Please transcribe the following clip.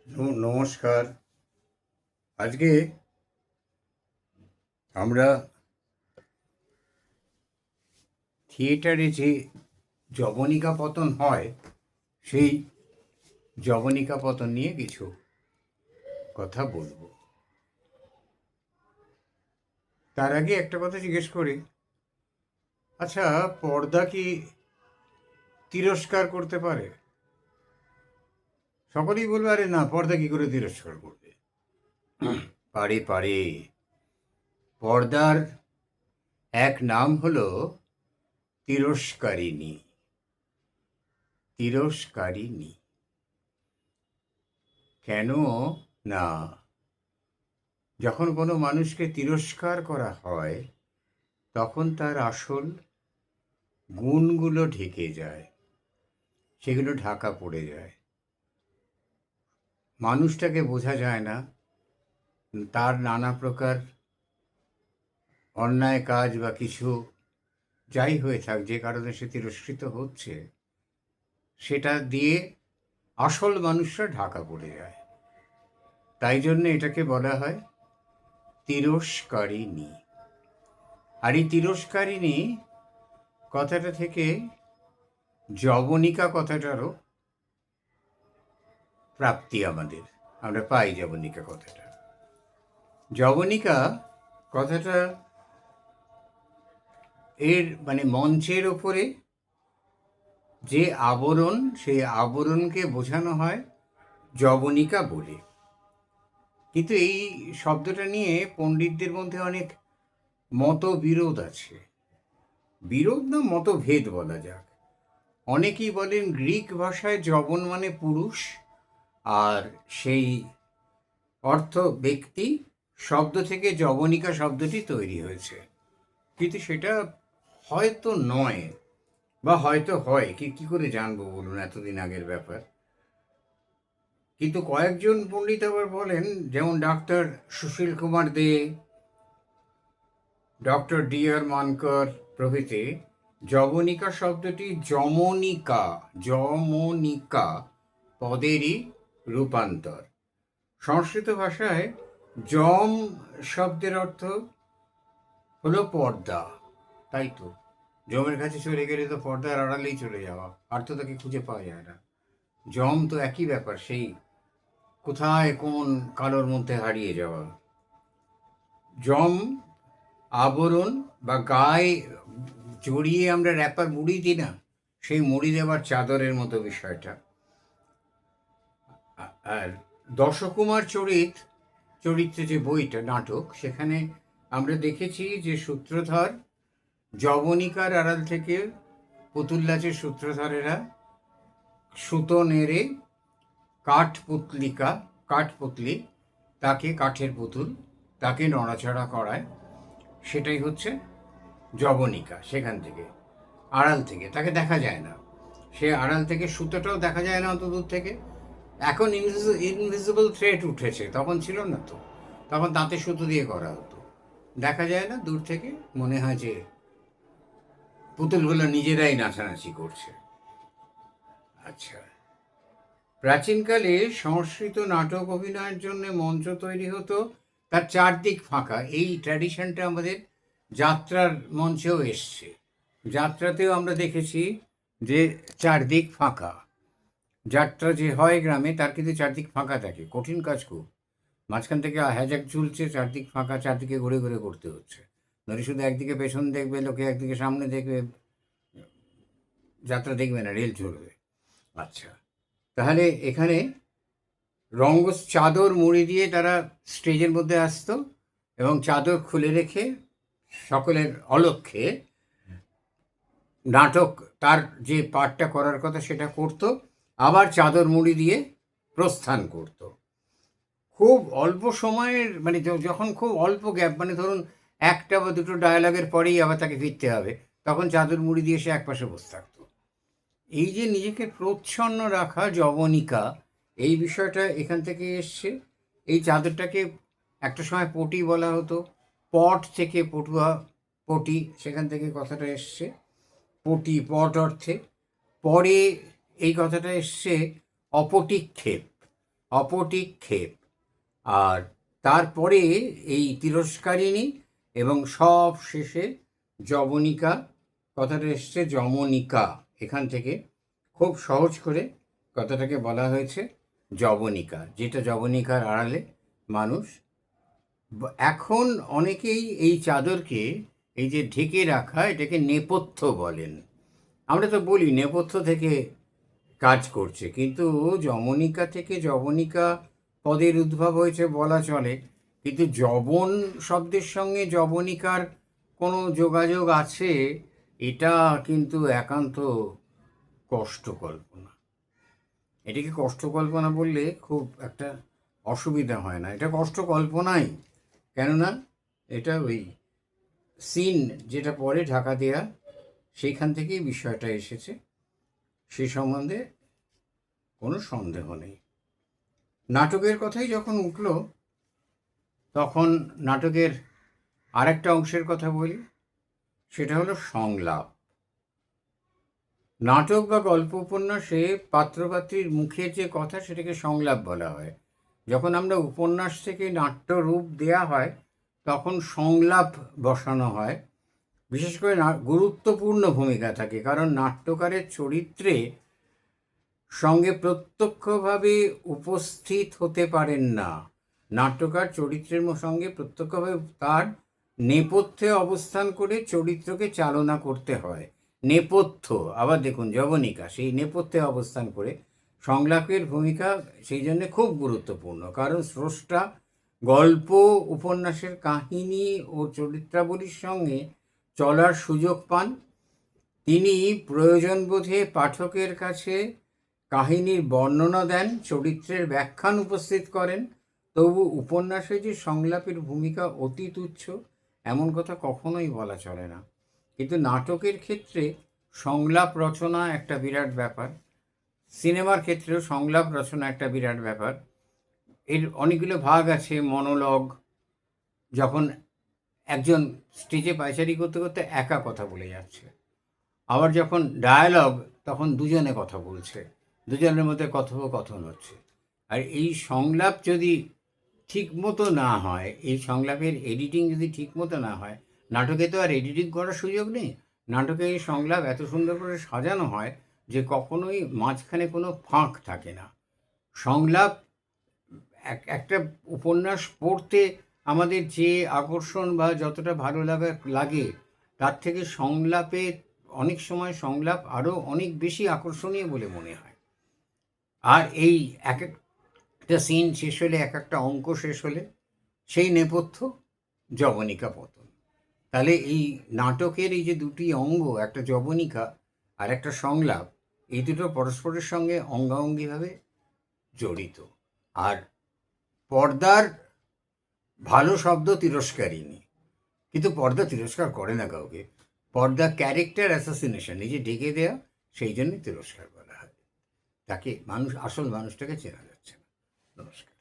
নমস্কার। আজকে আমরা থিয়েটারে যে যবনিকা পতন হয় সেই যবনিকা পতন নিয়ে কিছু কথা বলবো। তার আগে একটা কথা জিজ্ঞেস করি, আচ্ছা, পর্দা কি তিরস্কার করতে পারে? সকলেই বলবে, আরে না, পর্দা কি করে তিরস্কার করবে? পারে পারে। পর্দার এক নাম হলো তিরস্কারিণী। তিরস্কারিণী কেন না, যখন কোনো মানুষকে তিরস্কার করা হয় তখন তার আসল গুণগুলো ঢেকে যায়, সেগুলো ঢাকা পড়ে যায়, মানুষটাকে বোঝা যায় না। তার নানা প্রকার অন্যায় কাজ বা কিছু যাই হয়ে থাক, যে কারণে সে তিরস্কৃত হচ্ছে, সেটা দিয়ে আসল মানুষরা ঢাকা পড়ে যায়। তাই জন্য এটাকে বলা হয় তিরস্কারিণী। আর এই তিরস্কারিণী কথাটা থেকে যবনিকা কথাটারও প্রাপ্তি আমরা পাই। যবনিকা কথাটা, যবনিকা কথাটা এর মানে মঞ্চের ওপরে যে আবরণ, সেই আবরণকে বোঝানো হয় যবনিকা বলে। কিন্তু এই শব্দটা নিয়ে পণ্ডিতদের মধ্যে অনেক মতবিরোধ আছে। বিরোধ না, মতভেদ বলা যাক। অনেকেই বলেন গ্রিক ভাষায় যবন মানে পুরুষ, আর সেই অর্থ ব্যক্তি শব্দ থেকে যবনিকা শব্দটি তৈরি হয়েছে। কিন্তু সেটা হয়তো নয়, বা হয়তো হয়, কি করে জানবো বলুন, এতদিন আগের ব্যাপার। কিন্তু কয়েকজন পণ্ডিত আবার বলেন, যেমন ডাক্তার সুশীল কুমার দে, ডক্টর ডি আর মানকর প্রভৃতি, যবনিকা শব্দটি যমনিকা, যমনিকা পদেরই রূপান্তর। সংস্কৃত ভাষায় যম শব্দের অর্থ হলো পর্দা, তাই তো। যমের কাছে চলে গেলে তো পর্দার আড়ালেই চলে যাওয়া, আর তো তাকে খুঁজে পাওয়া যায় না। যম তো একই ব্যাপার, সেই কোথায় কোন কালোর মধ্যে হারিয়ে যাওয়া। যম আবরণ বা গায়ে জড়িয়ে আমরা র্যাপার মুড়ি দিই না, সেই মুড়ি দেওয়ার চাদরের মতো বিষয়টা। আর দশকুমার চরিত্রে যে বইটা, নাটক, সেখানে আমরা দেখেছি যে সূত্রধর যবনিকার আড়াল থেকে পুতুল্লাচের সূত্রধরেরা সুতো নেড়ে কাঠপুতলি, তাকে কাঠের পুতুল, তাকে নড়াচড়া করায়, সেটাই হচ্ছে যবনিকা। সেখান থেকে আড়াল থেকে তাকে দেখা যায় না, সে আড়াল থেকে সুতোটাও দেখা যায় না অত দূর থেকে। এখন ইনভিজিবল থ্রেড উঠেছে, তখন ছিল না তো। তখন দাঁতে সুতো দিয়ে করা হতো, দেখা যায় না দূর থেকে, মনে হয় যে পুতুলগুলো নিজেরাই নাচানাচি করছে। আচ্ছা, প্রাচীনকালে সংস্কৃত নাটক অভিনয়ের জন্য মঞ্চ তৈরি হতো, তার চারদিক ফাঁকা। এই ট্র্যাডিশনটা আমাদের যাত্রার মঞ্চেও এসছে। যাত্রাতেও আমরা দেখেছি যে চারদিক ফাঁকা। যাত্রা যে হয় গ্রামে, তার কিন্তু চারদিক ফাঁকা থাকে, কঠিন কাজ খুব। মাঝখান থেকে হ্যাজাক ঝুলছে, চারদিক ফাঁকা, চারদিকে ঘুরে ঘুরে করতে হচ্ছে। নইলে শুধু একদিকে পেছন দেখবে লোকে, একদিকে সামনে দেখবে, যাত্রা দেখবে না, রেল চলবে। আচ্ছা, তাহলে এখানে চাদর মুড়ি দিয়ে তারা স্টেজের মধ্যে আসতো, এবং চাদর খুলে রেখে সকলের অলক্ষ্যে নাটক, তার যে পার্টটা করার কথা সেটা করত, আবার চাদর মুড়ি দিয়ে প্রস্থান করত। খুব অল্প সময়ের, মানে যখন খুব অল্প গ্যাপ, মানে ধরুন একটা বা দুটো ডায়ালগের পরেই আবার তাকে ফিরতে হবে, তখন চাদর মুড়ি দিয়ে সে একপাশে বসে থাকতো। এই যে নিজেকে প্রচ্ছন্ন রাখা, যবনিকা, এই বিষয়টা এখান থেকে এসছে। এই চাদরটাকে একটা সময় পটি বলা হতো, পট থেকে পটুয়া, পটি, সেখান থেকে কথাটা এসছে, পটি পট অর্থে। পরে এই কথাটা এসছে অপটিক্ষেপ, অপটিক্ষেপ, আর তারপরে এই তিরস্কারিণী, এবং সব শেষে যবনিকা। কথাটা এসছে যমনিকা, এখান থেকে খুব সহজ করে কথাটাকে বলা হয়েছে যবনিকা, যেটা যবনিকার আড়ালে মানুষ। এখন অনেকেই এই চাদরকে, এই যে ঢেকে রাখা, এটাকে নেপথ্য বলেন। আমরা তো বলি নেপথ্য থেকে কাজ করছে, কিন্তু যমনিকা থেকে যবনিকা পদের উদ্ভব হয়েছে বলা চলে, কিন্তু যবন শব্দের সঙ্গে যবনিকার কোনো যোগাযোগ আছে এটা কিন্তু একান্ত কষ্টকল্পনা। এটাকে কষ্টকল্পনা বললে খুব একটা অসুবিধা হয় না, এটা কষ্টকল্পনাই। কেননা এটা ওই সিন যেটা পরে ঢাকা দেয়া, সেইখান থেকেই বিষয়টা এসেছে, সে সম্বন্ধে কোনো সন্দেহ নেই। নাটকের কথাই যখন উঠল, তখন নাটকের আরেকটা অংশের কথা বলি, সেটা হলো সংলাপ। নাটক বা গল্প উপন্যাসে পাত্রপাত্রীর মুখের যে কথা, সেটাকে সংলাপ বলা হয়। যখন আমরা উপন্যাস থেকে নাট্য রূপ দেয়া হয়, তখন সংলাপ বসানো হয়। বিশেষ করে গুরুত্বপূর্ণ ভূমিকা থাকে, কারণ নাট্যকারের চরিত্রে সঙ্গে প্রত্যক্ষভাবে উপস্থিত হতে পারেন না। নাট্যকার চরিত্রের সঙ্গে প্রত্যক্ষভাবে তার নেপথ্যে অবস্থান করে চরিত্রকে চালনা করতে হয়। নেপথ্য, আবার দেখুন যবনিকা, সেই নেপথ্যে অবস্থান করে সংলাপের ভূমিকা সেই জন্যে খুব গুরুত্বপূর্ণ, কারণ স্রষ্টা গল্প উপন্যাসের কাহিনী ও চরিত্রাবলীর সঙ্গে চলার সুযোগ পান। তিনি প্রয়োজনবোধে পাঠকের কাছে কাহিনীর বর্ণনা দেন, চরিত্রের ব্যাখ্যান উপস্থিত করেন। তবু উপন্যাসে যে সংলাপের ভূমিকা অতি তুচ্ছ, এমন কথা কখনোই বলা চলে না। কিন্তু নাটকের ক্ষেত্রে সংলাপ রচনা একটা বিরাট ব্যাপার, সিনেমার ক্ষেত্রেও সংলাপ রচনা একটা বিরাট ব্যাপার। এর অনেকগুলো ভাগ আছে। মনোলগ, যখন একজন স্টেজে পায়চারি করতে করতে একা কথা বলে যাচ্ছে। আবার যখন ডায়ালগ, তখন দুজনে কথা বলছে, দুজনের মধ্যে কথোপকথন হচ্ছে। আর এই সংলাপ যদি ঠিক মতো না হয়, এই সংলাপের এডিটিং যদি ঠিক মতো না হয়, নাটকে তো আর এডিটিং করার সুযোগ নেই। নাটকে এই সংলাপ এত সুন্দর করে সাজানো হয় যে কখনোই মাঝখানে কোনো ফাঁক থাকে না। সংলাপ, একটা উপন্যাস পড়তে আমাদের যে আকর্ষণ বা যতটা ভালো লাগে, তার থেকে সংলাপে অনেক সময় সংলাপ আরও অনেক বেশি আকর্ষণীয় বলে মনে হয়। আর এই এক একটা সিন শেষ হলে, এক একটা অঙ্ক শেষ হলে, সেই নেপথ্য যবনিকা পতন। তাহলে এই নাটকের এই যে দুটি অঙ্গ, একটা যবনিকা আর একটা সংলাপ, এই দুটো পরস্পরের সঙ্গে অঙ্গাঙ্গিভাবে জড়িত। আর পর্দার ভালো শব্দ তিরস্কারিণী, কিন্তু পর্দা তিরস্কার করে না কাউকে। পর্দা ক্যারেক্টার অ্যাসাসিনেশন, এই যে ঢেকে দেওয়া, সেই জন্যই তিরস্কার বলা হয়। তাকে আসল মানুষটাকে চেনা যাচ্ছে না। নমস্কার।